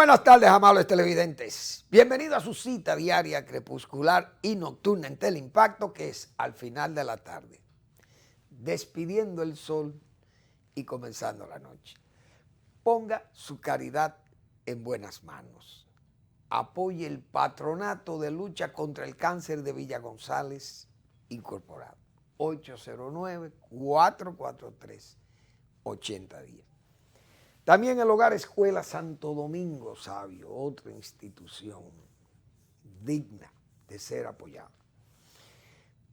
Buenas tardes, amables televidentes. Bienvenido a su cita diaria crepuscular y nocturna en Teleimpacto, que es al final de la tarde, despidiendo el sol y comenzando la noche. Ponga su caridad en buenas manos. Apoye el Patronato de Lucha contra el Cáncer de Villa González Incorporado. 809-443-8010. También el Hogar Escuela Santo Domingo Sabio, otra institución digna de ser apoyada.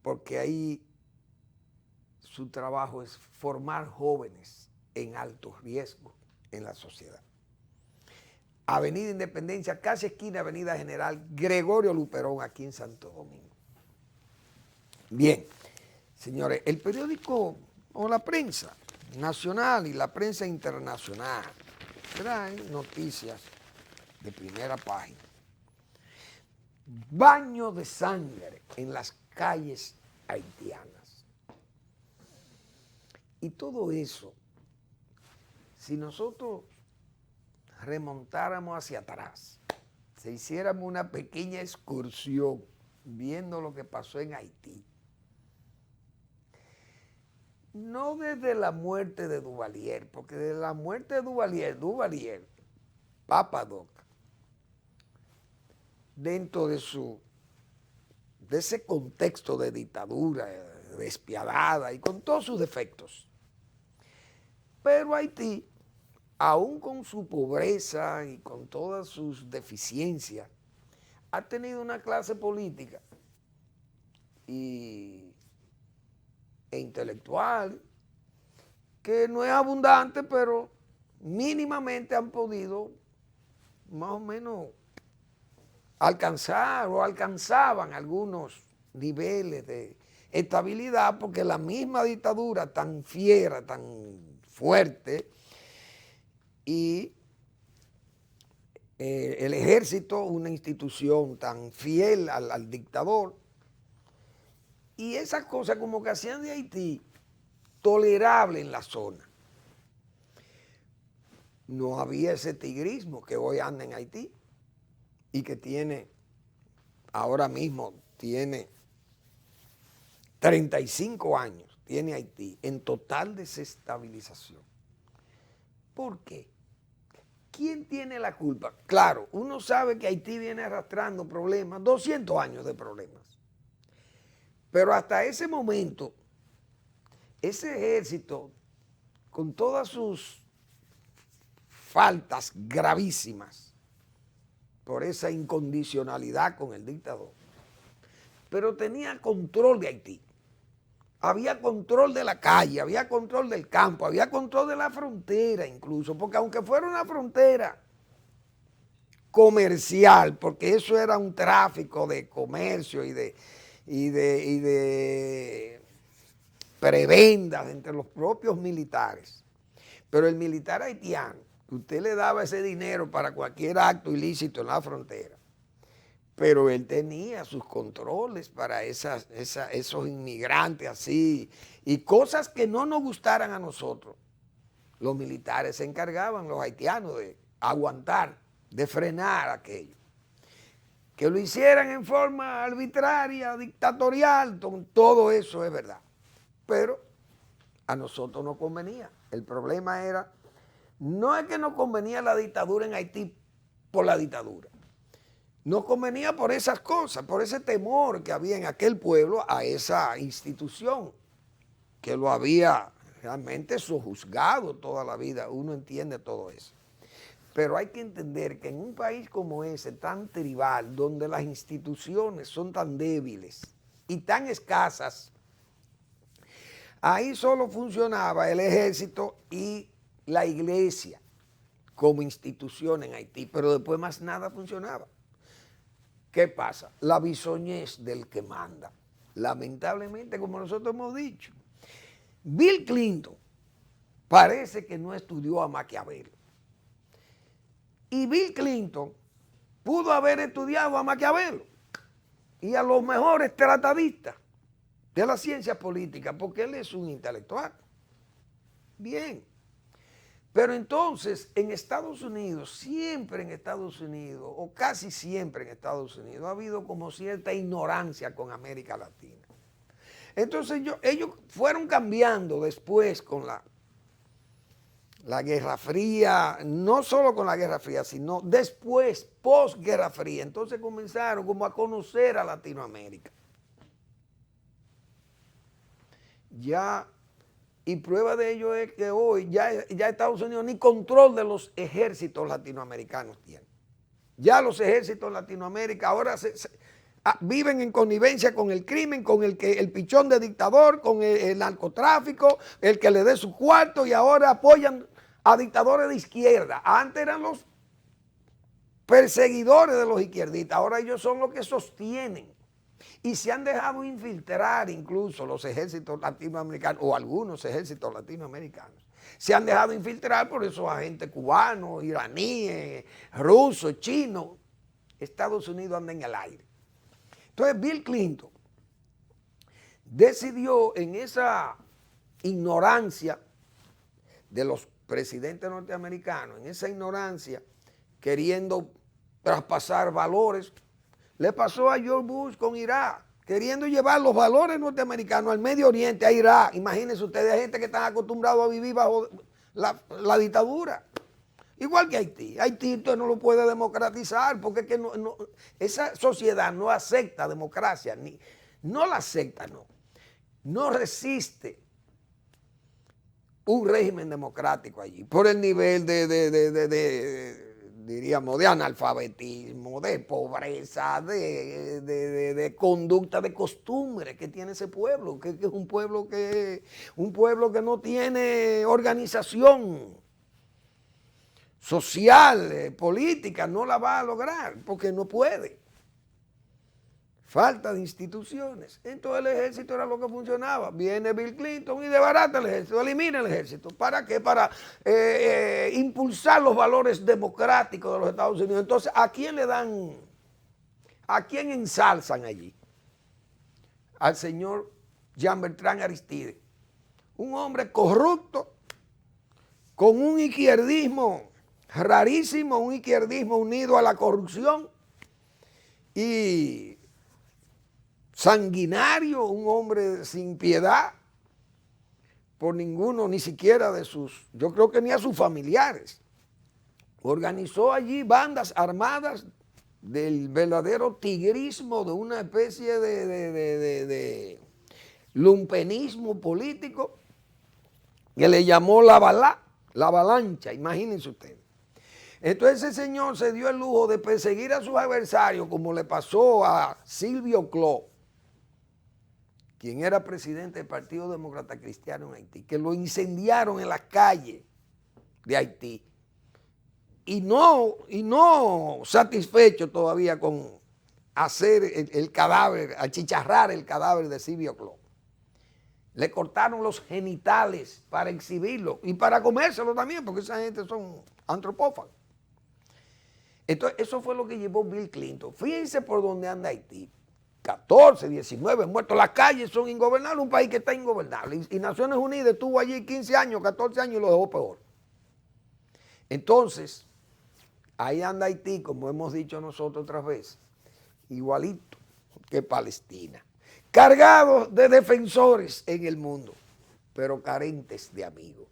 Porque ahí su trabajo es formar jóvenes en alto riesgo en la sociedad. Avenida Independencia, casi esquina Avenida General Gregorio Luperón, aquí en Santo Domingo. Bien, señores, el periódico o la prensa nacional y la prensa internacional traen noticias de primera página. Baño de sangre en las calles haitianas. Y todo eso, si nosotros remontáramos hacia atrás, si hiciéramos una pequeña excursión viendo lo que pasó en Haití, no desde la muerte de Duvalier, porque desde la muerte de Duvalier, Papa Doc, dentro de ese contexto de dictadura despiadada y con todos sus defectos. Pero Haití, aún con su pobreza y con todas sus deficiencias, ha tenido una clase política e intelectual que no es abundante, pero mínimamente han podido más o menos alcanzar o alcanzaban algunos niveles de estabilidad, porque la misma dictadura tan fiera, tan fuerte, y el ejército, una institución tan fiel al dictador, y esas cosas como que hacían de Haití tolerable en la zona. No había ese tigrismo que hoy anda en Haití y que tiene, ahora mismo tiene 35 años, tiene Haití en total desestabilización. ¿Por qué? ¿Quién tiene la culpa? Claro, uno sabe que Haití viene arrastrando problemas, 200 años de problemas. Pero hasta ese momento, ese ejército, con todas sus faltas gravísimas, por esa incondicionalidad con el dictador, pero tenía control de Haití. Había control de la calle, había control del campo, había control de la frontera incluso, porque aunque fuera una frontera comercial, porque eso era un tráfico de comercio y de prebendas entre los propios militares. Pero el militar haitiano, que usted le daba ese dinero para cualquier acto ilícito en la frontera, pero él tenía sus controles para esos inmigrantes así, y cosas que no nos gustaran a nosotros. Los militares se encargaban, los haitianos, de aguantar, de frenar aquello. Que lo hicieran en forma arbitraria, dictatorial, todo eso es verdad. Pero a nosotros no convenía. El problema era, no es que nos convenía la dictadura en Haití por la dictadura. Nos convenía por esas cosas, por ese temor que había en aquel pueblo a esa institución, que lo había realmente sojuzgado toda la vida. Uno entiende todo eso. Pero hay que entender que en un país como ese, tan tribal, donde las instituciones son tan débiles y tan escasas, ahí solo funcionaba el ejército y la iglesia como institución en Haití, pero después más nada funcionaba. ¿Qué pasa? La bisoñez del que manda. Lamentablemente, como nosotros hemos dicho, Bill Clinton parece que no estudió a Maquiavelo. Y Bill Clinton pudo haber estudiado a Maquiavelo y a los mejores tratadistas de la ciencia política, porque él es un intelectual. Bien, Pero entonces, en Estados Unidos, siempre en Estados Unidos, o casi siempre en Estados Unidos, ha habido como cierta ignorancia con América Latina. Entonces ellos fueron cambiando después con la Guerra Fría, no solo con la Guerra Fría, sino después, post-Guerra Fría. Entonces comenzaron como a conocer a Latinoamérica. Ya, y prueba de ello es que hoy ya Estados Unidos ni control de los ejércitos latinoamericanos tiene. Ya los ejércitos de Latinoamérica ahora viven en connivencia con el crimen, con el pichón de dictador, con el narcotráfico, el que le dé su cuarto, y ahora apoyan a dictadores de izquierda. Antes eran los perseguidores de los izquierdistas, ahora ellos son los que sostienen. Y se han dejado infiltrar incluso los ejércitos latinoamericanos, o algunos ejércitos latinoamericanos. Se han dejado infiltrar por esos agentes cubanos, iraníes, rusos, chinos. Estados Unidos anda en el aire. Entonces Bill Clinton decidió, en esa ignorancia de los presidentes norteamericanos, en esa ignorancia, queriendo traspasar valores, le pasó a George Bush con Irak, queriendo llevar los valores norteamericanos al Medio Oriente, a Irak. Imagínense ustedes, hay gente que está acostumbrado a vivir bajo la dictadura. Igual que Haití. Haití usted no lo puede democratizar porque es que esa sociedad no acepta democracia, no la acepta, no resiste un régimen democrático allí por el nivel diríamos, de analfabetismo, de pobreza, de conducta, de costumbre que tiene ese pueblo, que es un pueblo que no tiene organización social, política, no la va a lograr porque no puede. Falta de instituciones. Entonces el ejército era lo que funcionaba. Viene Bill Clinton y desbarata el ejército, elimina el ejército. ¿Para qué? Para impulsar los valores democráticos de los Estados Unidos. Entonces, ¿a quién ensalzan allí? Al señor Jean Bertrand Aristide. Un hombre corrupto, con un izquierdismo rarísimo, un izquierdismo unido a la corrupción y sanguinario, un hombre sin piedad por ninguno, ni siquiera de sus, yo creo que ni a sus familiares. Organizó allí bandas armadas del verdadero tigrismo, de una especie de lumpenismo político que le llamó la avalancha, imagínense ustedes. Entonces ese señor se dio el lujo de perseguir a sus adversarios, como le pasó a Silvio Cló, quien era presidente del Partido Demócrata Cristiano en Haití, que lo incendiaron en las calles de Haití. Y no satisfecho todavía con hacer el cadáver, achicharrar el cadáver de Silvio Cló. Le cortaron los genitales para exhibirlo y para comérselo también, porque esa gente son antropófagos. Entonces, eso fue lo que llevó Bill Clinton. Fíjense por dónde anda Haití. 14, 19 muertos. Las calles son ingobernables, un país que está ingobernable. Y Naciones Unidas estuvo allí 15 años, 14 años y lo dejó peor. Entonces, ahí anda Haití, como hemos dicho nosotros otras veces, igualito que Palestina. Cargados de defensores en el mundo, pero carentes de amigos.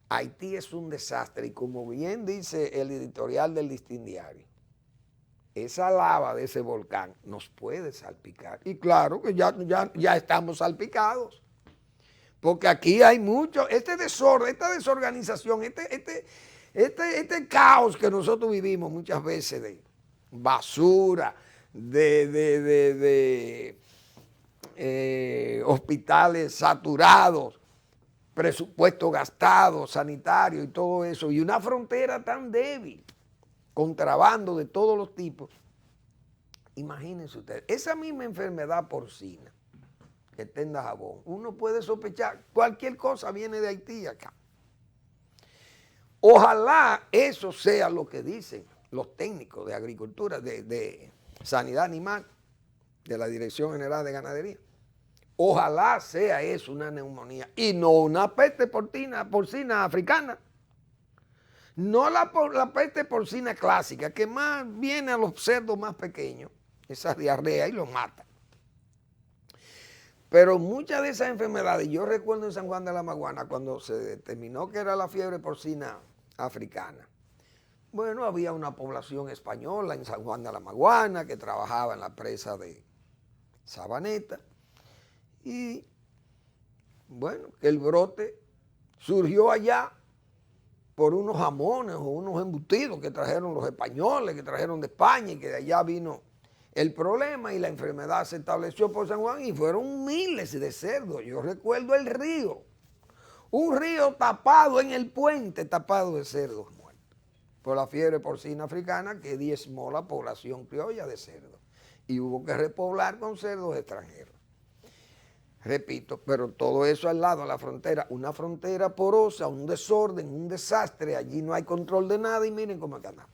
Haití es un desastre y como bien dice el editorial del Listín Diario, esa lava de ese volcán nos puede salpicar. Y claro que ya estamos salpicados, porque aquí hay mucho, este desorden, esta desorganización, este caos que nosotros vivimos muchas veces de basura, hospitales saturados, presupuesto gastado, sanitario y todo eso, y una frontera tan débil, contrabando de todos los tipos. Imagínense ustedes, esa misma enfermedad porcina que está en Dajabón, uno puede sospechar, cualquier cosa viene de Haití acá. Ojalá eso sea lo que dicen los técnicos de agricultura, de sanidad animal, de la Dirección General de Ganadería. Ojalá sea eso una neumonía y no una peste porcina africana. No la peste porcina clásica, que más viene a los cerdos más pequeños, esa diarrea, y los mata. Pero muchas de esas enfermedades, yo recuerdo en San Juan de la Maguana, cuando se determinó que era la fiebre porcina africana, bueno, había una población española en San Juan de la Maguana que trabajaba en la presa de Sabaneta, y bueno, que el brote surgió allá por unos jamones o unos embutidos que trajeron los españoles, que trajeron de España, y que de allá vino el problema, y la enfermedad se estableció por San Juan y fueron miles de cerdos. Yo recuerdo el río, un río tapado en el puente, tapado de cerdos muertos por la fiebre porcina africana que diezmó la población criolla de cerdos, y hubo que repoblar con cerdos extranjeros. Repito, pero todo eso al lado de la frontera, una frontera porosa, un desorden, un desastre, allí no hay control de nada, y miren cómo acá andamos.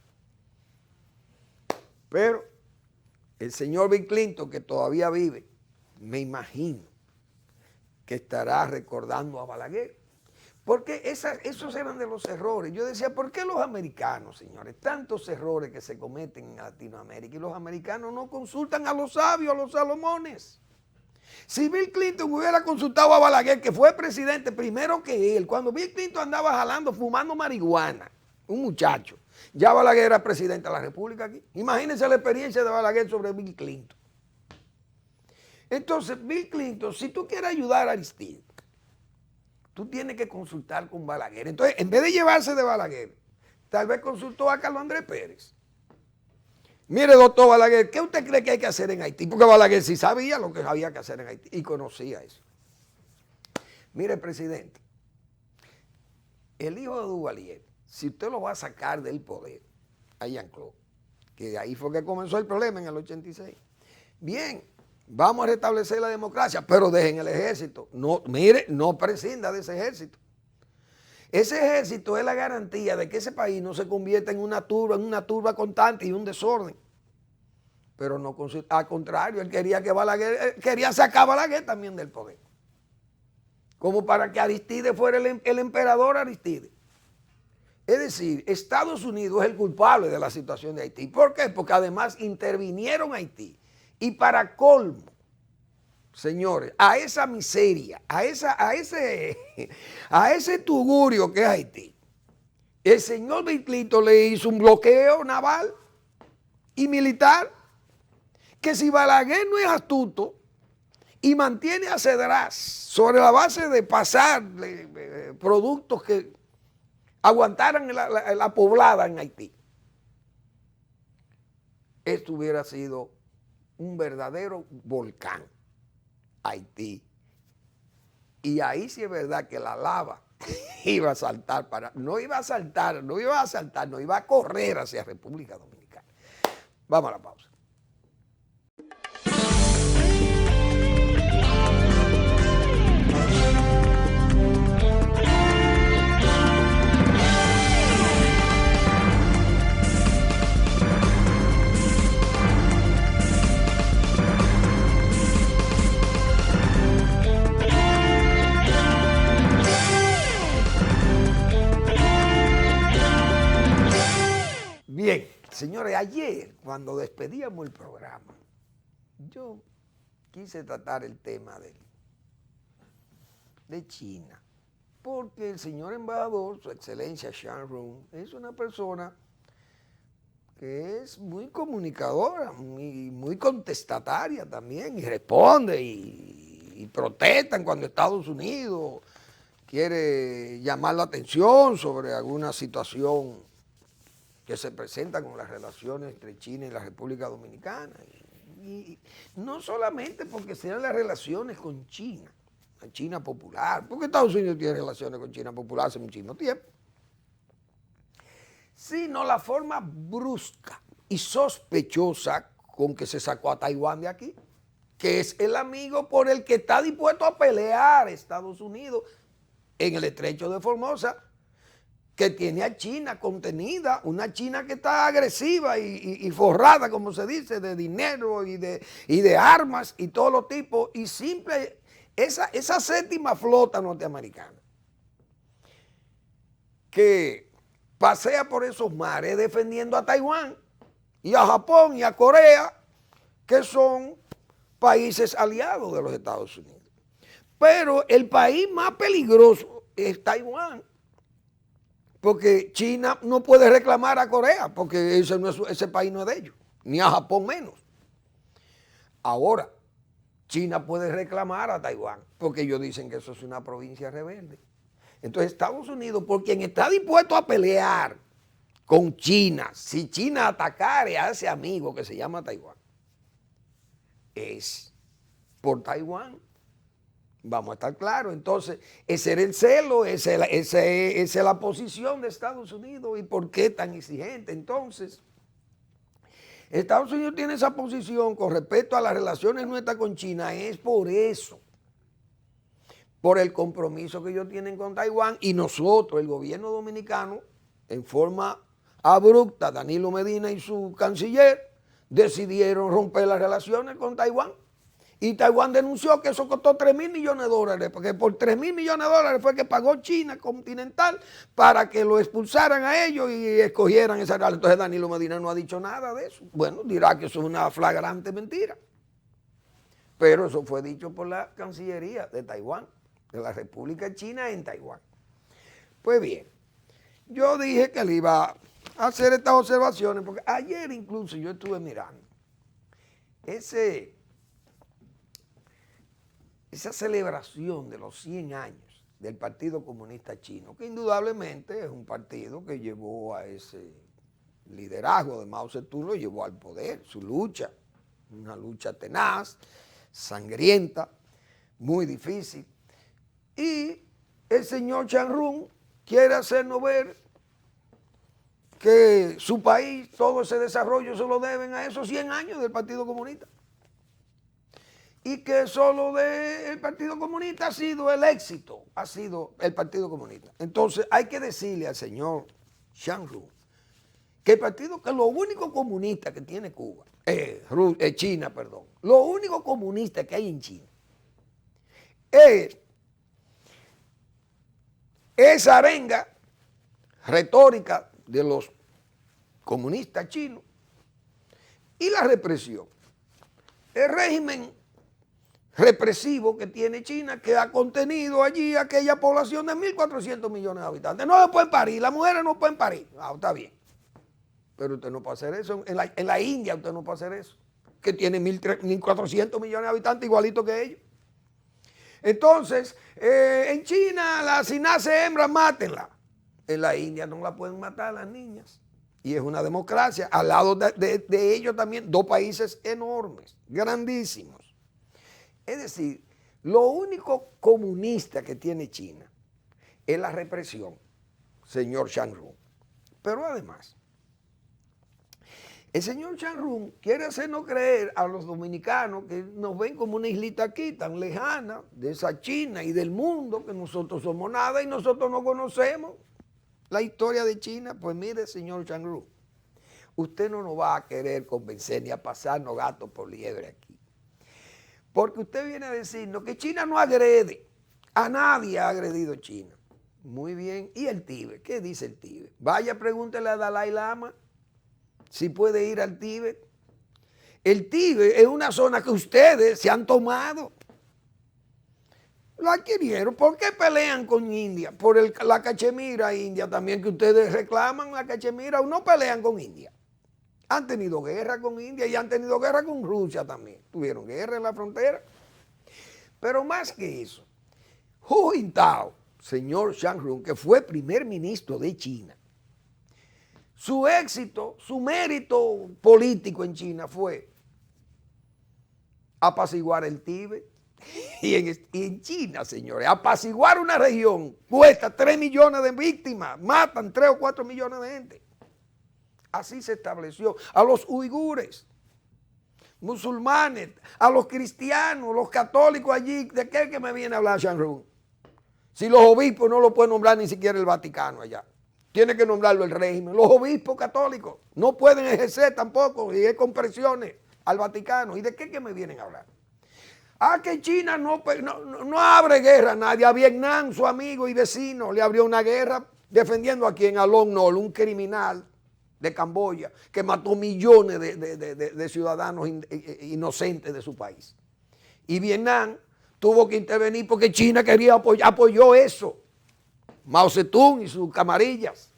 Pero el señor Bill Clinton, que todavía vive, me imagino que estará recordando a Balaguer, porque esos eran de los errores. Yo decía, ¿por qué los americanos, señores, tantos errores que se cometen en Latinoamérica, y los americanos no consultan a los sabios, a los Salomones? Si Bill Clinton hubiera consultado a Balaguer, que fue presidente primero que él, cuando Bill Clinton andaba jalando, fumando marihuana, un muchacho, ya Balaguer era presidente de la República aquí. Imagínense la experiencia de Balaguer sobre Bill Clinton. Entonces, Bill Clinton, si tú quieres ayudar a Aristide, tú tienes que consultar con Balaguer. Entonces, en vez de llevarse de Balaguer, tal vez consultó a Carlos Andrés Pérez. Mire, doctor Balaguer, ¿qué usted cree que hay que hacer en Haití? Porque Balaguer sí sabía lo que había que hacer en Haití y conocía eso. Mire, presidente, el hijo de Duvalier, si usted lo va a sacar del poder, a Jean-Claude, que ahí fue que comenzó el problema en el 86, bien, vamos a restablecer la democracia, pero dejen el ejército. No, mire, no prescinda de ese ejército. Ese ejército es la garantía de que ese país no se convierta en una turba constante y un desorden. Pero no, al contrario, él quería que Balaguer, quería sacar a Balaguer también del poder. Como para que Aristide fuera el emperador Aristide. Es decir, Estados Unidos es el culpable de la situación de Haití. ¿Por qué? Porque además intervinieron Haití. Y para colmo, señores, a esa miseria, a ese tugurio que es Haití, el señor Bill Clinton le hizo un bloqueo naval y militar, que si Balaguer no es astuto y mantiene a Cedras sobre la base de pasar productos que aguantaran la poblada en Haití, esto hubiera sido un verdadero volcán. Haití. Y ahí sí es verdad que la lava iba a saltar no iba a correr hacia República Dominicana. Vamos a la pausa. Bien, señores, ayer cuando despedíamos el programa, yo quise tratar el tema de China, porque el señor embajador, su excelencia Sean Run, es una persona que es muy comunicadora, muy contestataria también, y responde y protestan cuando Estados Unidos quiere llamar la atención sobre alguna situación que se presenta con las relaciones entre China y la República Dominicana. Y no solamente porque sean las relaciones con China, la China popular, porque Estados Unidos tiene relaciones con China popular hace muchísimo tiempo, sino la forma brusca y sospechosa con que se sacó a Taiwán de aquí, que es el amigo por el que está dispuesto a pelear Estados Unidos en el estrecho de Formosa, que tiene a China contenida, una China que está agresiva y forrada, como se dice, de dinero y de armas y todos los tipos, y simple, esa séptima flota norteamericana, que pasea por esos mares defendiendo a Taiwán y a Japón y a Corea, que son países aliados de los Estados Unidos. Pero el país más peligroso es Taiwán, porque China no puede reclamar a Corea, porque ese país no es de ellos, ni a Japón menos. Ahora, China puede reclamar a Taiwán, porque ellos dicen que eso es una provincia rebelde. Entonces Estados Unidos, por quien está dispuesto a pelear con China, si China atacare a ese amigo que se llama Taiwán, es por Taiwán. Vamos a estar claros. Entonces, ese era el celo, esa es la posición de Estados Unidos. ¿Y por qué tan exigente? Entonces, Estados Unidos tiene esa posición con respecto a las relaciones nuestras con China, es por eso, por el compromiso que ellos tienen con Taiwán, y nosotros, el gobierno dominicano, en forma abrupta, Danilo Medina y su canciller, decidieron romper las relaciones con Taiwán. Y Taiwán denunció que eso costó $3,000 millones, porque por $3,000 millones fue que pagó China Continental para que lo expulsaran a ellos y escogieran esa realidad. Entonces Danilo Medina no ha dicho nada de eso. Bueno, dirá que eso es una flagrante mentira. Pero eso fue dicho por la Cancillería de Taiwán, de la República China en Taiwán. Pues bien, yo dije que le iba a hacer estas observaciones, porque ayer incluso yo estuve mirando esa celebración de los 100 años del Partido Comunista Chino, que indudablemente es un partido que llevó a ese liderazgo de Mao Zedong, lo llevó al poder, su lucha, una lucha tenaz, sangrienta, muy difícil. Y el señor Chan Rung quiere hacernos ver que su país, todo ese desarrollo se lo deben a esos 100 años del Partido Comunista. Y que solo del Partido Comunista ha sido el éxito, ha sido el Partido Comunista. Entonces hay que decirle al señor Chan Rung que lo único comunista que tiene Cuba, China, perdón, lo único comunista que hay en China es esa arenga retórica de los comunistas chinos y la represión. El régimen represivo que tiene China, que ha contenido allí aquella población de 1.400 millones de habitantes. No se pueden parir, las mujeres no pueden parir. Está bien. Pero usted no puede hacer eso. En la India usted no puede hacer eso, que tiene 1.400 millones de habitantes igualito que ellos. Entonces, en China, si nace hembra, mátenla. En la India no la pueden matar las niñas. Y es una democracia. Al lado de ellos también, dos países enormes, grandísimos. Es decir, lo único comunista que tiene China es la represión, señor Chan Rung. Pero además, el señor Chan Rung quiere hacernos creer a los dominicanos que nos ven como una islita aquí tan lejana de esa China y del mundo, que nosotros somos nada y nosotros no conocemos la historia de China. Pues mire, señor Chan Rung, usted no nos va a querer convencer ni a pasarnos gatos por liebre aquí. Porque usted viene a decirnos que China no agrede, a nadie ha agredido China. Muy bien, ¿y el Tíbet? ¿Qué dice el Tíbet? Vaya, pregúntele a Dalai Lama si puede ir al Tíbet. El Tíbet es una zona que ustedes se han tomado. Lo adquirieron. ¿Por qué pelean con India? Por la Cachemira India también, que ustedes reclaman la Cachemira, o no pelean con India. Han tenido guerra con India y han tenido guerra con Rusia también. Tuvieron guerra en la frontera. Pero más que eso, Hu Jintao, señor Chan Rung, que fue primer ministro de China, su éxito, su mérito político en China fue apaciguar el Tíbet. Y en China, señores, apaciguar una región cuesta 3 millones de víctimas, matan 3 o 4 millones de gente. Así se estableció. A los uigures, musulmanes, a los cristianos, los católicos allí. ¿De qué es que me viene a hablar Chan Rung? Si los obispos no lo puede nombrar ni siquiera el Vaticano allá. Tiene que nombrarlo el régimen. Los obispos católicos no pueden ejercer tampoco, y es con presiones al Vaticano. ¿Y de qué es que me vienen a hablar? Que China no abre guerra a nadie. A Vietnam, su amigo y vecino, le abrió una guerra defendiendo a quien, a Lon Nol, un criminal de Camboya que mató millones de ciudadanos inocentes de su país. Y Vietnam tuvo que intervenir porque China quería apoyó eso. Mao Zedong y sus camarillas.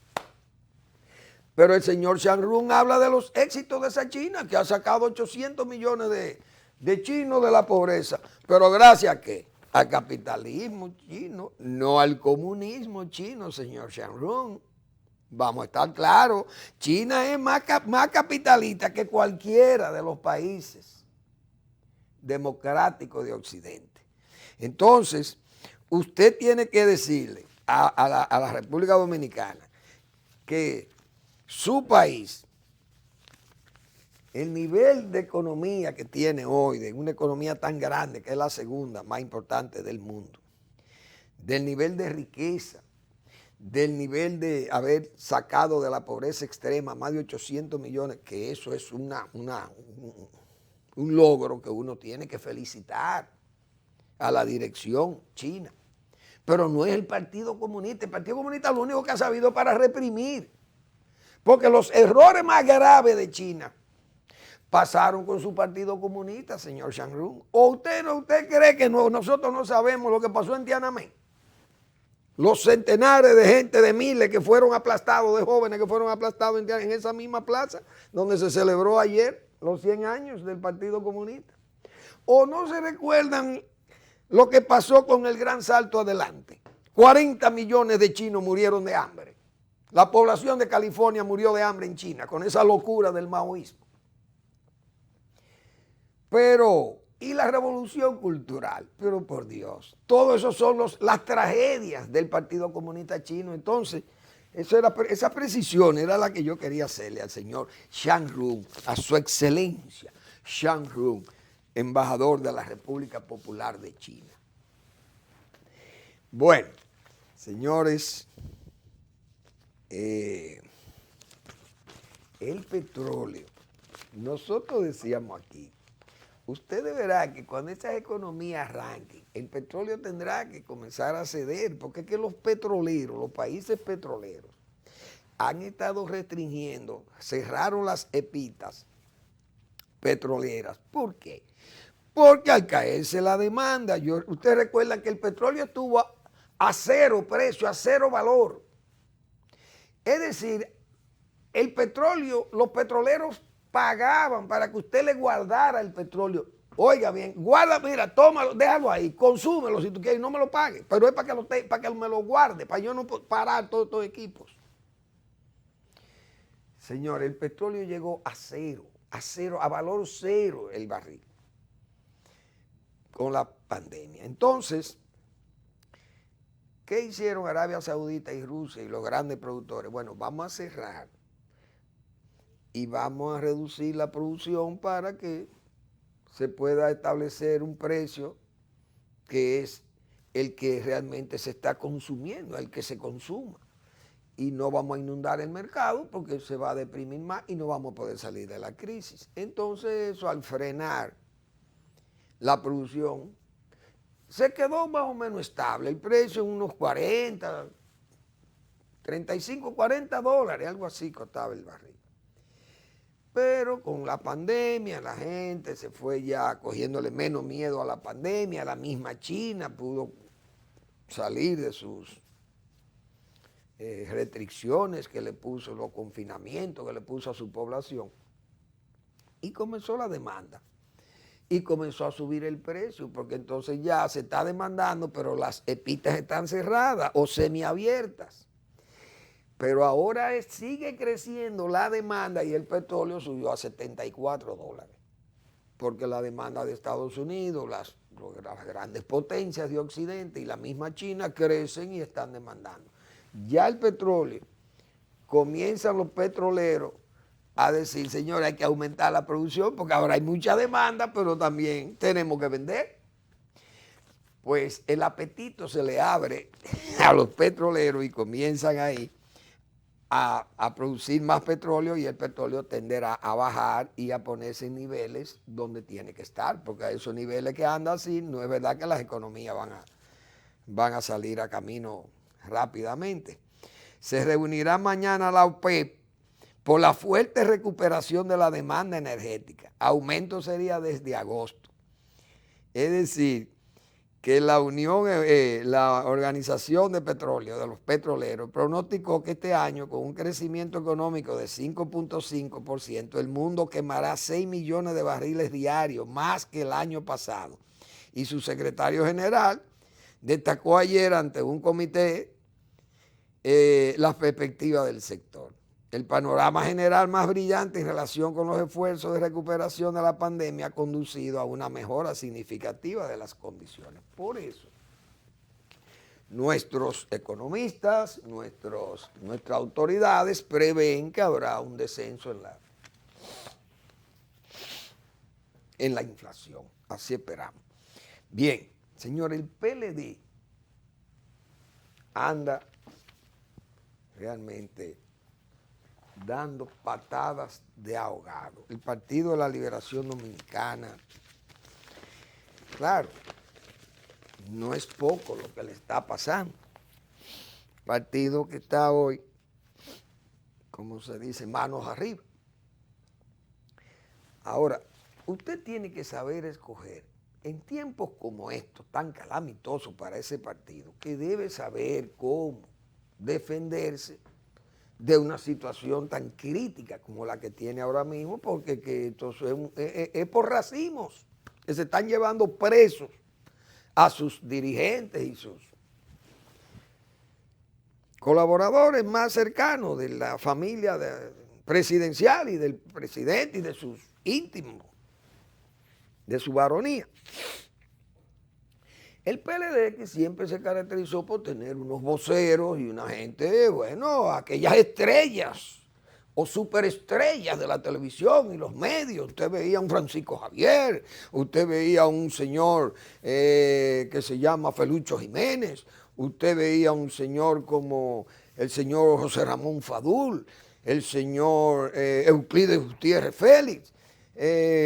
Pero el señor Chan Run habla de los éxitos de esa China, que ha sacado 800 millones de chinos de la pobreza. Pero gracias a qué? Al capitalismo chino, no al comunismo chino, señor Chan Run. Vamos a estar claros, China es más capitalista que cualquiera de los países democráticos de Occidente. Entonces, usted tiene que decirle a la República Dominicana que su país, el nivel de economía que tiene hoy, de una economía tan grande, que es la segunda más importante del mundo, del nivel de riqueza, del nivel de haber sacado de la pobreza extrema más de 800 millones, que eso es un logro que uno tiene que felicitar a la dirección china. Pero no es el Partido Comunista. El Partido Comunista lo único que ha sabido para reprimir. Porque los errores más graves de China pasaron con su Partido Comunista, señor Chan Run. ¿O usted cree que nosotros no sabemos lo que pasó en Tiananmen? Los centenares de gente, de miles que fueron aplastados, de jóvenes que fueron aplastados en esa misma plaza donde se celebró ayer los 100 años del Partido Comunista. ¿O no se recuerdan lo que pasó con el Gran Salto Adelante? 40 millones de chinos murieron de hambre. La población de California murió de hambre en China con esa locura del maoísmo. Pero, y la revolución cultural, pero por Dios, todo eso son las tragedias del Partido Comunista Chino. Entonces, esa precisión era la que yo quería hacerle al señor Chan Run, a su excelencia Chan Run, embajador de la República Popular de China. Bueno, señores, el petróleo, nosotros decíamos aquí, usted verá que cuando esas economías arranquen, el petróleo tendrá que comenzar a ceder, porque es que los petroleros, los países petroleros, han estado restringiendo, cerraron las espitas petroleras. ¿Por qué? Porque al caerse la demanda, ustedes recuerdan que el petróleo estuvo a cero precio, a cero valor. Es decir, el petróleo, los petroleros pagaban para que usted le guardara el petróleo. Oiga bien, guarda, mira, tómalo, déjalo ahí, consúmelo si tú quieres, no me lo pagues, pero es para que me lo guarde, para yo no parar todos estos equipos. Señor, el petróleo llegó a cero, a valor cero el barril con la pandemia. Entonces, ¿qué hicieron Arabia Saudita y Rusia y los grandes productores? Bueno, vamos a cerrar y vamos a reducir la producción para que se pueda establecer un precio que es el que realmente se está consumiendo, el que se consuma. Y no vamos a inundar el mercado porque se va a deprimir más y no vamos a poder salir de la crisis. Entonces eso, al frenar la producción, se quedó más o menos estable. El precio en unos 40, 35, 40 dólares, algo así costaba el barril. Pero con la pandemia la gente se fue ya cogiéndole menos miedo a la pandemia. La misma China pudo salir de sus restricciones que le puso, los confinamientos que le puso a su población. Y comenzó la demanda. Y comenzó a subir el precio, porque entonces ya se está demandando, pero las espitas están cerradas o semiabiertas. Pero ahora sigue creciendo la demanda y el petróleo subió a 74 dólares. Porque la demanda de Estados Unidos, las grandes potencias de Occidente y la misma China crecen y están demandando. Ya el petróleo, comienzan los petroleros a decir, señores, hay que aumentar la producción porque ahora hay mucha demanda, pero también tenemos que vender. Pues el apetito se le abre a los petroleros y comienzan ahí a producir más petróleo y el petróleo tenderá a bajar y a ponerse en niveles donde tiene que estar, porque a esos niveles que anda así, no es verdad que las economías van a salir a camino rápidamente. se reunirá mañana la OPEP por la fuerte recuperación de la demanda energética. Aumento sería desde agosto. Es decir, que la Organización de Petróleo, de los petroleros, pronosticó que este año, con un crecimiento económico de 5.5%, el mundo quemará 6 millones de barriles diarios, más que el año pasado. Y su secretario general destacó ayer ante un comité las perspectivas del sector. El panorama general más brillante en relación con los esfuerzos de recuperación de la pandemia ha conducido a una mejora significativa de las condiciones. Por eso, nuestros economistas, nuestras autoridades prevén que habrá un descenso en la inflación. Así esperamos. Bien, señor, el PLD anda realmente dando patadas de ahogado. El Partido de la Liberación Dominicana, claro, no es poco lo que le está pasando. Partido que está hoy, como se dice, manos arriba. Ahora, usted tiene que saber escoger en tiempos como estos, tan calamitosos para ese partido, que debe saber cómo defenderse de una situación tan crítica como la que tiene ahora mismo, porque que entonces es por racimos que se están llevando presos a sus dirigentes y sus colaboradores más cercanos de la familia presidencial y del presidente y de sus íntimos, de su varonía. El PLD, que siempre se caracterizó por tener unos voceros y una gente, bueno, aquellas estrellas o superestrellas de la televisión y los medios. Usted veía a un Francisco Javier, usted veía a un señor que se llama Felucho Jiménez, usted veía a un señor como el señor José Ramón Fadul, el señor Euclides Gutiérrez Félix,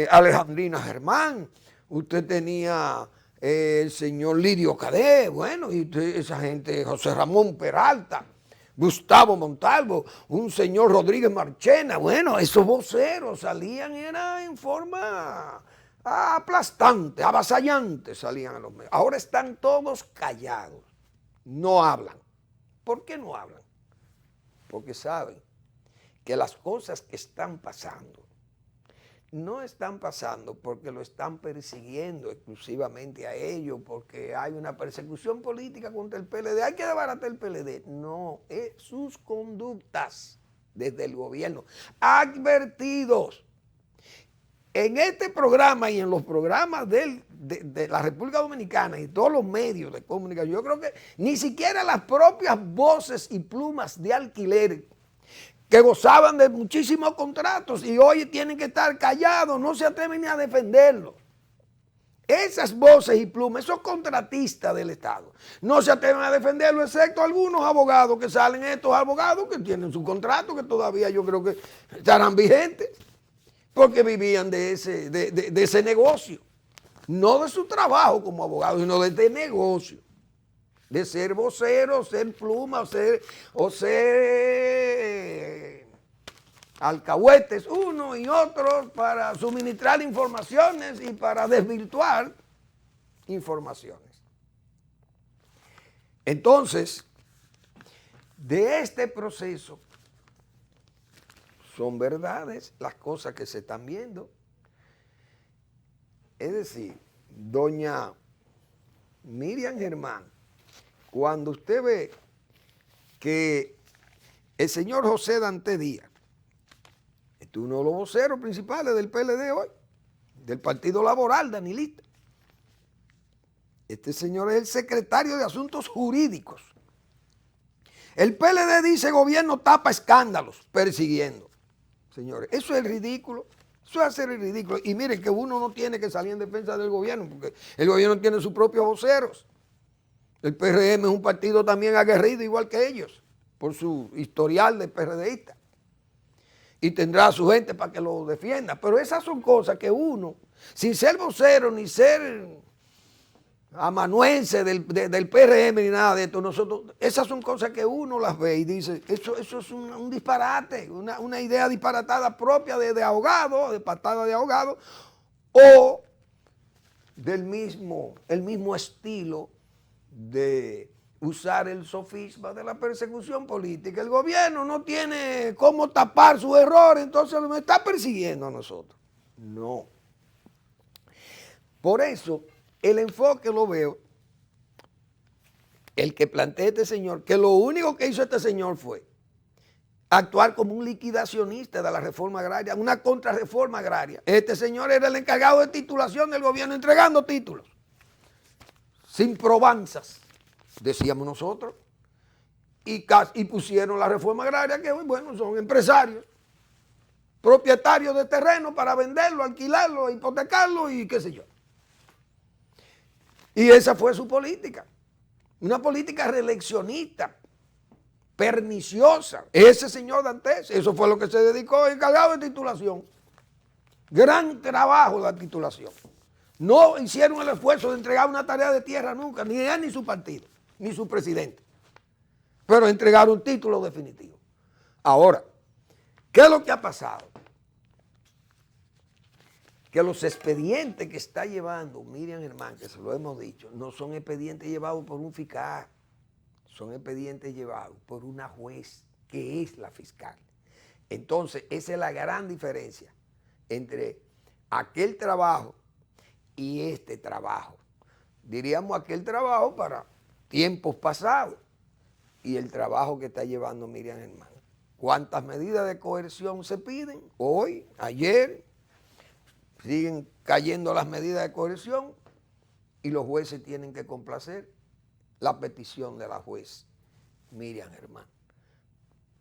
Alejandrina Germán, usted tenía el señor Lidio Cadet, bueno, y esa gente, José Ramón Peralta, Gustavo Montalvo, un señor Rodríguez Marchena, bueno, esos voceros salían, era en forma aplastante, avasallante salían a los medios. Ahora están todos callados, no hablan. ¿Por qué no hablan? Porque saben que las cosas que están pasando no están pasando porque lo están persiguiendo exclusivamente a ellos, porque hay una persecución política contra el PLD, hay que desbaratar el PLD. No, es sus conductas desde el gobierno, advertidos. En este programa y en los programas de la República Dominicana y todos los medios de comunicación, yo creo que ni siquiera las propias voces y plumas de alquiler que gozaban de muchísimos contratos y hoy tienen que estar callados, no se atreven ni a defenderlos. Esas voces y plumas, esos contratistas del Estado, no se atreven a defenderlo, excepto algunos abogados que salen, estos abogados que tienen su contrato, que todavía yo creo que estarán vigentes, porque vivían de ese negocio, no de su trabajo como abogado, sino de este negocio, de ser vocero, ser pluma o ser alcahuetes uno y otro para suministrar informaciones y para desvirtuar informaciones. Entonces, de este proceso son verdades las cosas que se están viendo. Es decir, doña Miriam Germán, cuando usted ve que el señor José Dante Díaz, este es uno de los voceros principales del PLD hoy, del Partido Laboral danilista, este señor es el secretario de Asuntos Jurídicos. El PLD dice gobierno tapa escándalos persiguiendo. Señores, eso es ridículo. Eso es hacer el ridículo. Y miren que uno no tiene que salir en defensa del gobierno, porque el gobierno tiene sus propios voceros. El PRM es un partido también aguerrido, igual que ellos, por su historial de PRDista. Y tendrá a su gente para que lo defienda. Pero esas son cosas que uno, sin ser vocero ni ser amanuense del PRM ni nada de esto. Nosotros, esas son cosas que uno las ve y dice, eso es un disparate, una idea disparatada propia de ahogado, de patada de ahogado, o el mismo estilo de usar el sofisma de la persecución política. El gobierno no tiene cómo tapar sus errores, entonces me está persiguiendo a nosotros. No. Por eso, el enfoque lo veo, el que plantea este señor, que lo único que hizo este señor fue actuar como un liquidacionista de la reforma agraria, una contrarreforma agraria. Este señor era el encargado de titulación del gobierno, entregando títulos, sin probanzas, decíamos nosotros, y pusieron la reforma agraria, que bueno, son empresarios, propietarios de terreno para venderlo, alquilarlo, hipotecarlo y qué sé yo. Y esa fue su política, una política reeleccionista, perniciosa. Ese señor Dantes, eso fue lo que se dedicó, encargado de titulación. Gran trabajo la titulación. No hicieron el esfuerzo de entregar una tarea de tierra nunca, ni él ni su partido, ni su presidente. Pero entregaron un título definitivo. Ahora, ¿qué es lo que ha pasado? Que los expedientes que está llevando Miriam Germán, que se lo hemos dicho, no son expedientes llevados por un fiscal, son expedientes llevados por una juez que es la fiscal. Entonces, esa es la gran diferencia entre aquel trabajo y este trabajo. Diríamos aquel trabajo para tiempos pasados y el trabajo que está llevando Miriam Germán. ¿Cuántas medidas de coerción se piden? Hoy, ayer, siguen cayendo las medidas de coerción y los jueces tienen que complacer la petición de la juez Miriam Germán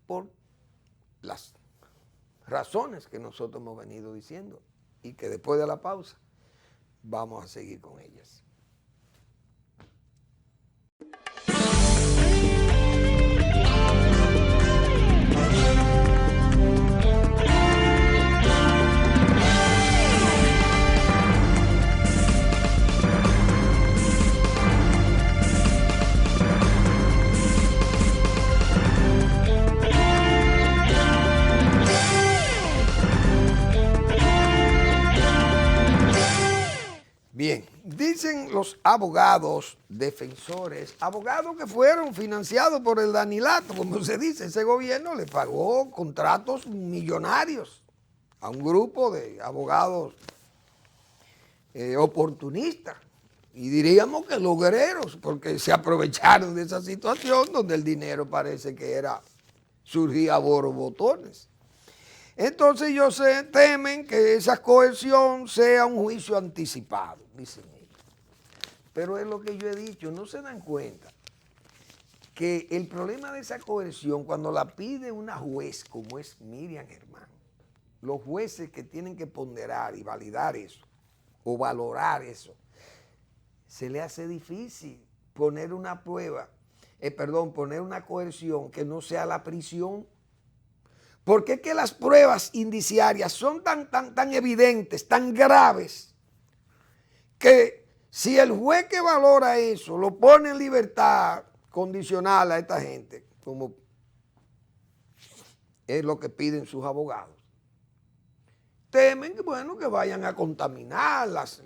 por las razones que nosotros hemos venido diciendo y que después de la pausa vamos a seguir con ellas. Bien, dicen los abogados defensores, abogados que fueron financiados por el Danilato, como se dice, ese gobierno le pagó contratos millonarios a un grupo de abogados oportunistas, y diríamos que logreros, porque se aprovecharon de esa situación donde el dinero parece que surgía a borbotones. Entonces ellos temen que esa coerción sea un juicio anticipado, dicen ellos. Pero es lo que yo he dicho, no se dan cuenta que el problema de esa coerción, cuando la pide una juez como es Miriam Germán, los jueces que tienen que ponderar y validar eso, o valorar eso, se le hace difícil poner una poner una coerción que no sea la prisión. Porque es que las pruebas indiciarias son tan evidentes, tan graves, que si el juez que valora eso lo pone en libertad condicional a esta gente, como es lo que piden sus abogados, temen que, bueno, que vayan a contaminar las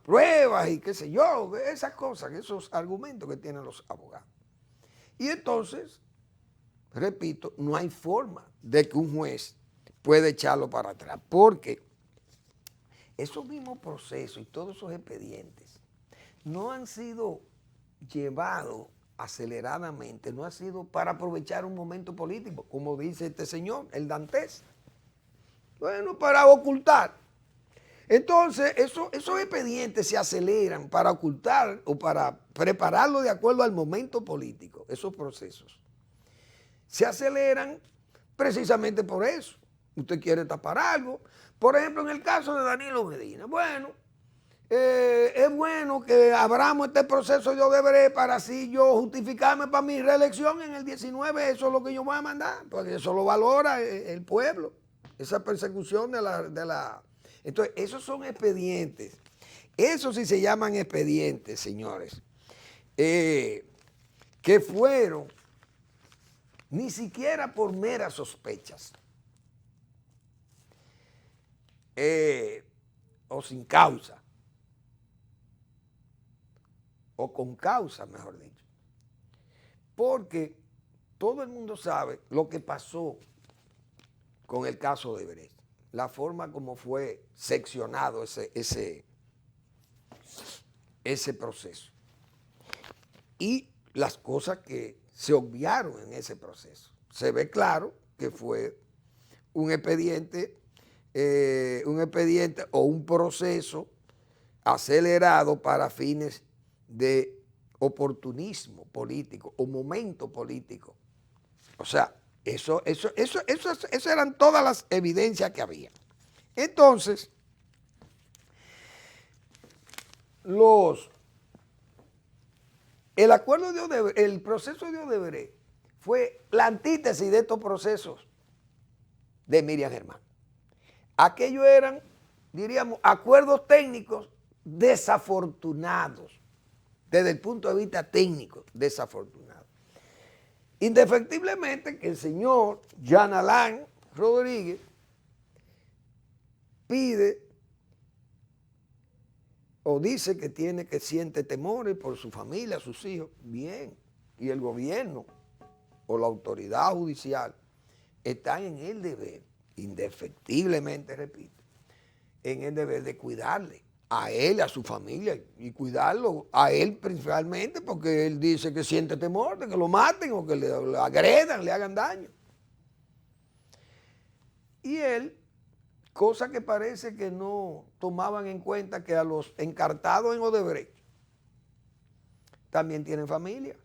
pruebas y qué sé yo, esas cosas, esos argumentos que tienen los abogados. Y entonces, repito, no hay forma de que un juez pueda echarlo para atrás, porque esos mismos procesos y todos esos expedientes no han sido llevados aceleradamente, no ha sido para aprovechar un momento político, como dice este señor, el Dantes. Bueno, para ocultar. Entonces, esos expedientes se aceleran para ocultar o para prepararlo de acuerdo al momento político, esos procesos. Se aceleran precisamente por eso. Usted quiere tapar algo. Por ejemplo, en el caso de Danilo Medina, bueno, es bueno que abramos este proceso de Odebrecht para así yo justificarme para mi reelección en el 19, eso es lo que yo voy a mandar, porque eso lo valora el pueblo, esa persecución de la... Entonces, esos son expedientes Eso sí se llaman expedientes, señores, que fueron ni siquiera por meras sospechas o sin causa, o con causa, mejor dicho, porque todo el mundo sabe lo que pasó con el caso de Brecht, la forma como fue seccionado ese proceso y las cosas que se obviaron en ese proceso. Se ve claro que fue un expediente o un proceso acelerado para fines de oportunismo político o momento político. O sea, eso eran todas las evidencias que había. Entonces, el proceso de Odebrecht fue la antítesis de estos procesos de Miriam Germán. Aquellos eran, diríamos, acuerdos técnicos desafortunados, desde el punto de vista técnico, desafortunados. Indefectiblemente que el señor Jean Alain Rodríguez pide o dice que siente temores por su familia, sus hijos, bien, y el gobierno o la autoridad judicial están en el deber, indefectiblemente, repito, en el deber de cuidarle a él, a su familia, y cuidarlo a él principalmente, porque él dice que siente temor de que lo maten o que le agredan, le hagan daño. Y él, cosa que parece que no tomaban en cuenta, que a los encartados en Odebrecht también tienen familia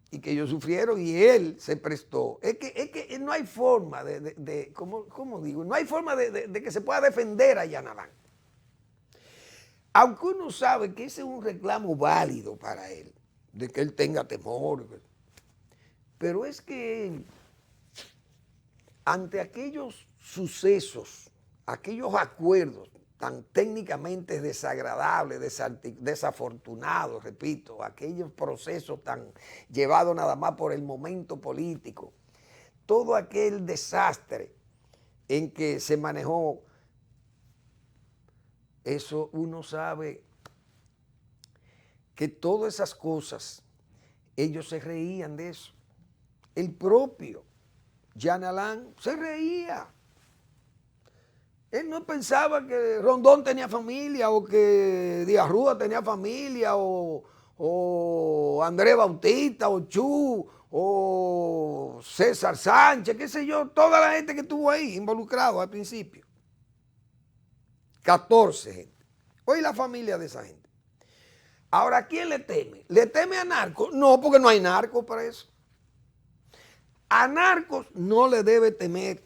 y que ellos sufrieron y él se prestó. Es que no hay forma ¿cómo digo? No hay forma de que se pueda defender a Jean Alain. Aunque uno sabe que ese es un reclamo válido para él, de que él tenga temor, pero es que ante aquellos sucesos, aquellos acuerdos tan técnicamente desagradables, desafortunados, repito, aquellos procesos tan llevados nada más por el momento político, todo aquel desastre en que se manejó, eso uno sabe que todas esas cosas, ellos se reían de eso. El propio Jean Alain se reía. Él no pensaba que Rondón tenía familia o que Díaz Rúa tenía familia o Andrés Bautista o Chu o César Sánchez, qué sé yo, toda la gente que estuvo ahí involucrado al principio. 14 gente. Oye, la familia de esa gente. Ahora, ¿a quién le teme? ¿Le teme a narcos? No, porque no hay narcos para eso. A narcos no le debe temer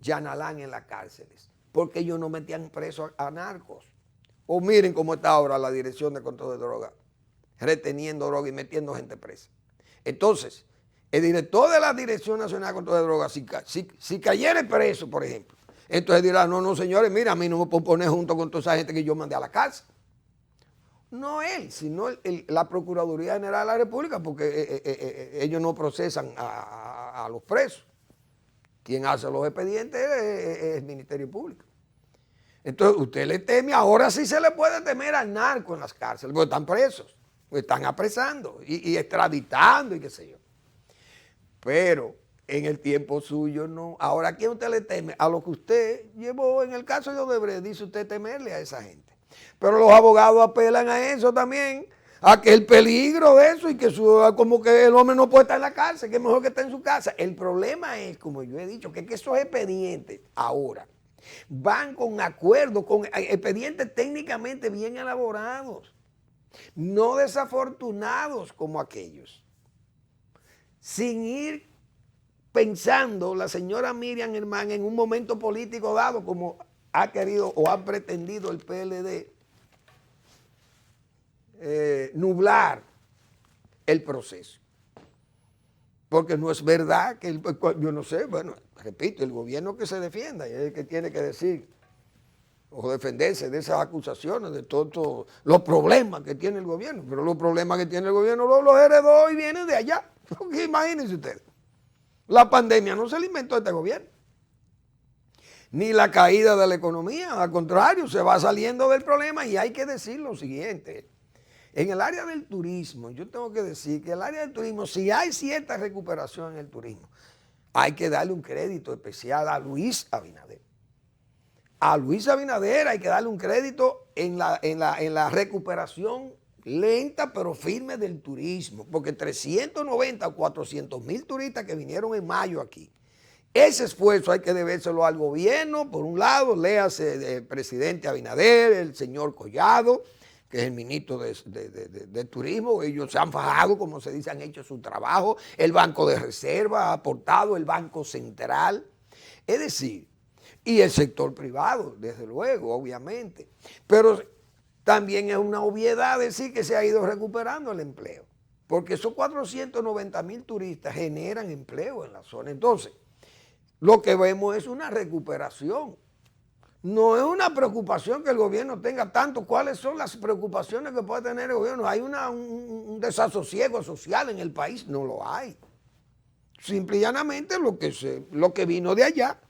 Jean Alain en las cárceles, porque ellos no metían presos a narcos. O miren cómo está ahora la Dirección de Control de Drogas, reteniendo droga y metiendo gente presa. Entonces, el director de la Dirección Nacional de Control de Drogas, si cayera preso, por ejemplo, entonces dirá, no, señores, mira, a mí no me puedo poner junto con toda esa gente que yo mandé a la cárcel. No él, sino la Procuraduría General de la República, porque ellos no procesan a los presos. Quien hace los expedientes es el Ministerio Público. Entonces, usted le teme, ahora sí se le puede temer al narco en las cárceles, porque están presos, porque están apresando y extraditando y qué sé yo. Pero en el tiempo suyo no. Ahora, ¿a quién usted le teme? A lo que usted llevó en el caso de Odebrecht, dice usted temerle a esa gente. Pero los abogados apelan a eso también, a que el peligro de eso y que como que el hombre no puede estar en la cárcel, que es mejor que esté en su casa. El problema es, como yo he dicho, que esos expedientes ahora van con acuerdos, con expedientes técnicamente bien elaborados, no desafortunados como aquellos, sin ir pensando la señora Miriam Germán en un momento político dado, como ha querido o ha pretendido el PLD, nublar el proceso. Porque no es verdad que, yo no sé, bueno, repito, el gobierno que se defienda es el que tiene que decir o defenderse de esas acusaciones, de todos los problemas que tiene el gobierno. Pero los problemas que tiene el gobierno los heredó y vienen de allá. Porque imagínense ustedes, la pandemia no se la inventó este gobierno, ni la caída de la economía, al contrario, se va saliendo del problema. Y hay que decir lo siguiente, en el área del turismo, yo tengo que decir que el área del turismo, si hay cierta recuperación en el turismo, hay que darle un crédito especial a Luis Abinader. A Luis Abinader hay que darle un crédito en la recuperación lenta pero firme del turismo, porque 390 o 400 mil turistas que vinieron en mayo aquí, ese esfuerzo hay que debérselo al gobierno, por un lado, léase el presidente Abinader, el señor Collado, que es el ministro de Turismo. Ellos se han fajado, como se dice, han hecho su trabajo. El Banco de Reserva ha aportado, el Banco Central. Es decir, y el sector privado, desde luego, obviamente. Pero también es una obviedad decir que se ha ido recuperando el empleo, porque esos 490 mil turistas generan empleo en la zona. Entonces, lo que vemos es una recuperación. No es una preocupación que el gobierno tenga tanto. ¿Cuáles son las preocupaciones que puede tener el gobierno? ¿Hay un desasosiego social en el país? No lo hay. Simple y llanamente lo que vino de allá.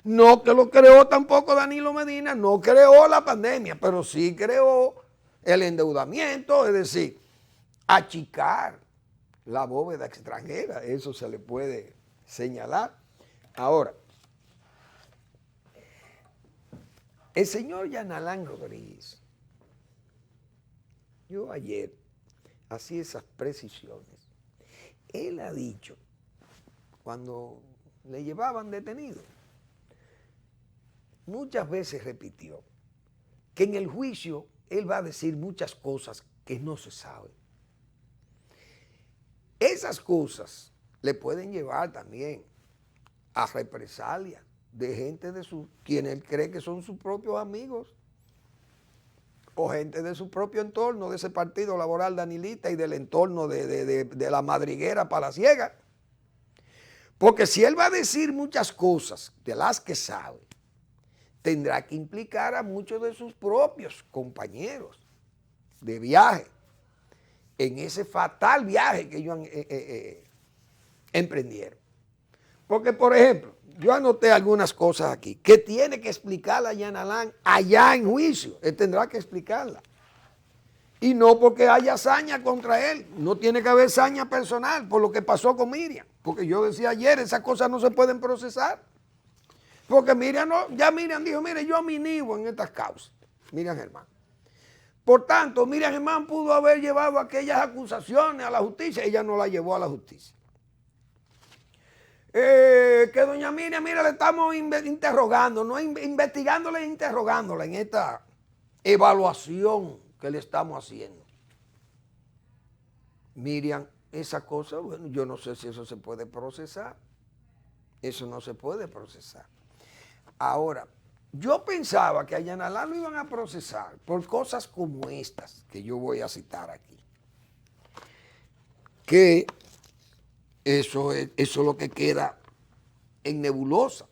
No que lo creó tampoco Danilo Medina, no creó la pandemia, pero sí creó el endeudamiento, es decir, achicar la bóveda extranjera. Eso se le puede señalar. Ahora, el señor Yanalán Rodríguez, yo ayer hacía esas precisiones. Él ha dicho, cuando le llevaban detenido, muchas veces repitió que en el juicio él va a decir muchas cosas que no se saben. Esas cosas le pueden llevar también a represalias de gente quienes él cree que son sus propios amigos o gente de su propio entorno, de ese partido laboral danilista y del entorno de la madriguera palaciega. Porque si él va a decir muchas cosas de las que sabe, tendrá que implicar a muchos de sus propios compañeros de viaje en ese fatal viaje que ellos emprendieron. Porque, por ejemplo, yo anoté algunas cosas aquí que tiene que explicarla Yanalán allá en juicio. Él tendrá que explicarla. Y no porque haya saña contra él. No tiene que haber saña personal por lo que pasó con Miriam. Porque yo decía ayer, esas cosas no se pueden procesar. Porque Miriam dijo, mire, yo me inhibo en estas causas. Miriam Germán. Por tanto, Miriam Germán pudo haber llevado aquellas acusaciones a la justicia. Ella no la llevó a la justicia. Que doña Miriam, mira, le estamos interrogando, no investigándola e interrogándola en esta evaluación que le estamos haciendo. Miriam, esa cosa, bueno, yo no sé si eso se puede procesar. Eso no se puede procesar. Ahora, yo pensaba que a Yanalán lo iban a procesar por cosas como estas que yo voy a citar aquí. Que eso es lo que queda en nebulosa.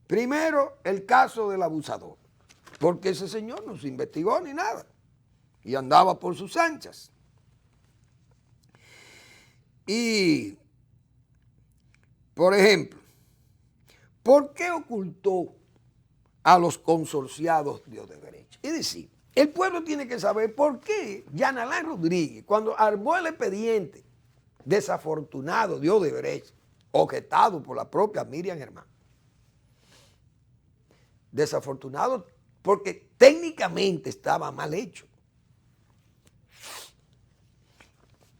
Primero, el caso del abusador, porque ese señor no se investigó ni nada y andaba por sus anchas. Y, por ejemplo, ¿por qué ocultó a los consorciados de Odebrecht? Es decir, el pueblo tiene que saber por qué Yanalán Rodríguez, cuando armó el expediente desafortunado de Odebrecht, objetado por la propia Miriam Germán. Desafortunado porque técnicamente estaba mal hecho.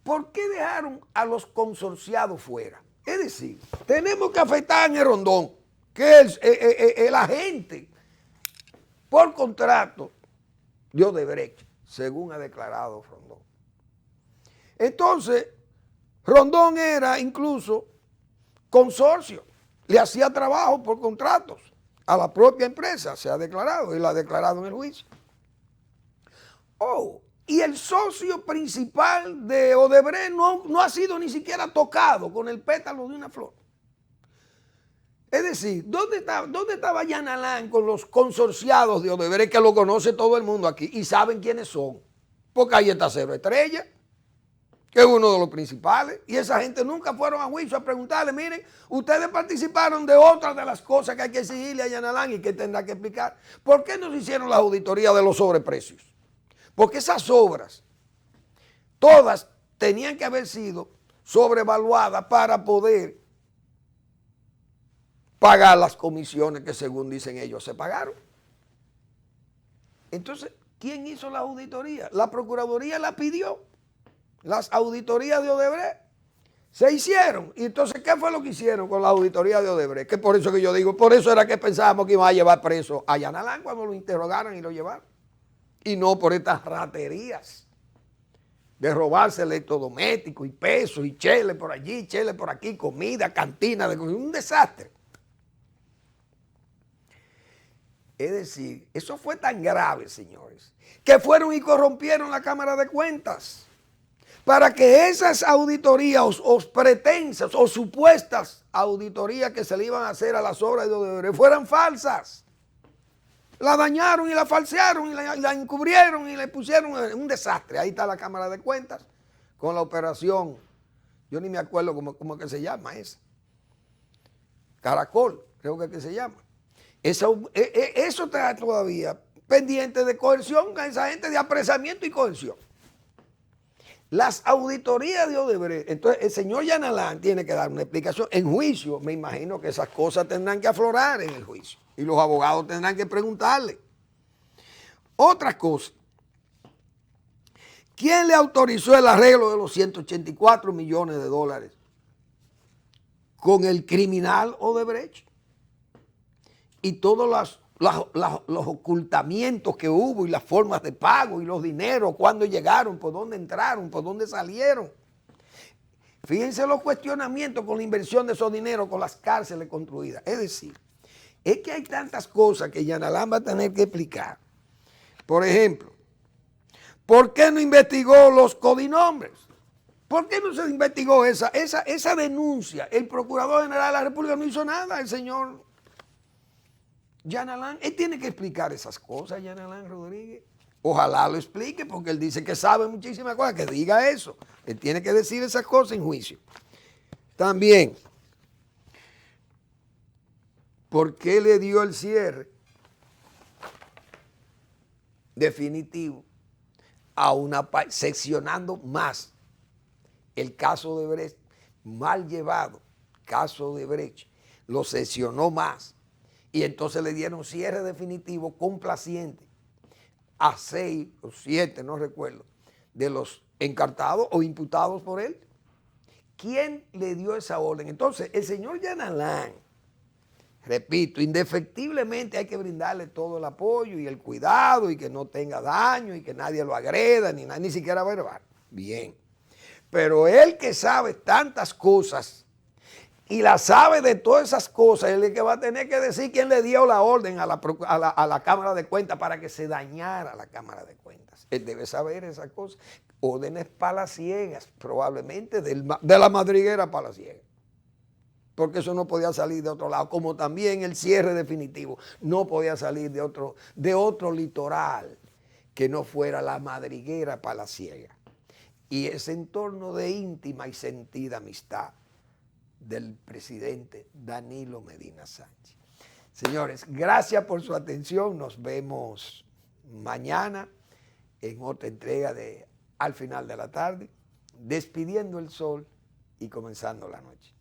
¿Por qué dejaron a los consorciados fuera? Es decir, tenemos que afectar a Ángel Rondón, que es el agente por contrato de Odebrecht, según ha declarado Rondón. Entonces, Rondón era incluso consorcio, le hacía trabajo por contratos a la propia empresa, se ha declarado y lo ha declarado en el juicio. Y el socio principal de Odebrecht no ha sido ni siquiera tocado con el pétalo de una flor. Es decir, ¿dónde estaba Jan Alain con los consorciados de Odebrecht, que lo conoce todo el mundo aquí y saben quiénes son? Porque ahí está Cero Estrella, que es uno de los principales, y esa gente nunca fueron a juicio a preguntarle, miren, ustedes participaron de otras de las cosas que hay que exigirle a Jan Alain y que tendrá que explicar. ¿Por qué no se hicieron las auditorías de los sobreprecios? Porque esas obras, todas tenían que haber sido sobrevaluadas para poder pagar las comisiones que según dicen ellos se pagaron. Entonces, ¿quién hizo la auditoría? La Procuraduría la pidió. Las auditorías de Odebrecht se hicieron. Y entonces, ¿qué fue lo que hicieron con la auditoría de Odebrecht? Que por eso que yo digo, por eso era que pensábamos que iban a llevar preso a Jan Alain cuando lo interrogaran y lo llevaron. Y no por estas raterías de robarse electrodomésticos y pesos y chele por allí, chele por aquí, comida, cantina, un desastre. Es decir, eso fue tan grave, señores, que fueron y corrompieron la Cámara de Cuentas para que esas auditorías o pretensas o supuestas auditorías que se le iban a hacer a las obras de Odebrecht fueran falsas. La dañaron y la falsearon y la encubrieron y le pusieron un desastre. Ahí está la Cámara de Cuentas con la operación, yo ni me acuerdo cómo que se llama esa. Caracol, creo que se llama. Eso está todavía pendiente de coerción a esa gente, de apresamiento y coerción. Las auditorías de Odebrecht, entonces el señor Jan Alain tiene que dar una explicación. En juicio, me imagino que esas cosas tendrán que aflorar en el juicio y los abogados tendrán que preguntarle. Otra cosa, ¿quién le autorizó el arreglo de los 184 millones de dólares con el criminal Odebrecht? Y todos los ocultamientos que hubo y las formas de pago y los dineros, cuándo llegaron, por dónde entraron, por dónde salieron. Fíjense los cuestionamientos con la inversión de esos dineros, con las cárceles construidas. Es decir, es que hay tantas cosas que Jan Alain va a tener que explicar. Por ejemplo, ¿por qué no investigó los codinombres? ¿Por qué no se investigó esa denuncia? El Procurador General de la República no hizo nada, el señor Jan Alain. Él tiene que explicar esas cosas, Jan Alain Rodríguez. Ojalá lo explique, porque él dice que sabe muchísimas cosas, que diga eso. Él tiene que decir esas cosas en juicio. También, ¿por qué le dio el cierre definitivo a una parte, seccionando más el caso de Brecht, mal llevado, caso de Brecht, lo seccionó más y entonces le dieron cierre definitivo complaciente a 6 o 7, no recuerdo, de los encartados o imputados por él? ¿Quién le dio esa orden? Entonces, el señor Jan Alain, repito, indefectiblemente hay que brindarle todo el apoyo y el cuidado y que no tenga daño y que nadie lo agreda, ni siquiera verbal. Bien. Pero él que sabe tantas cosas y la sabe de todas esas cosas, él es el que va a tener que decir quién le dio la orden a la Cámara de Cuentas para que se dañara la Cámara de Cuentas. Él debe saber esas cosas. Órdenes palaciegas, probablemente de la madriguera palaciega. Porque eso no podía salir de otro lado, como también el cierre definitivo no podía salir de otro litoral que no fuera la madriguera palaciega y ese entorno de íntima y sentida amistad del presidente Danilo Medina Sánchez. Señores, gracias por su atención, nos vemos mañana en otra entrega de Al Final de la Tarde, despidiendo el sol y comenzando la noche.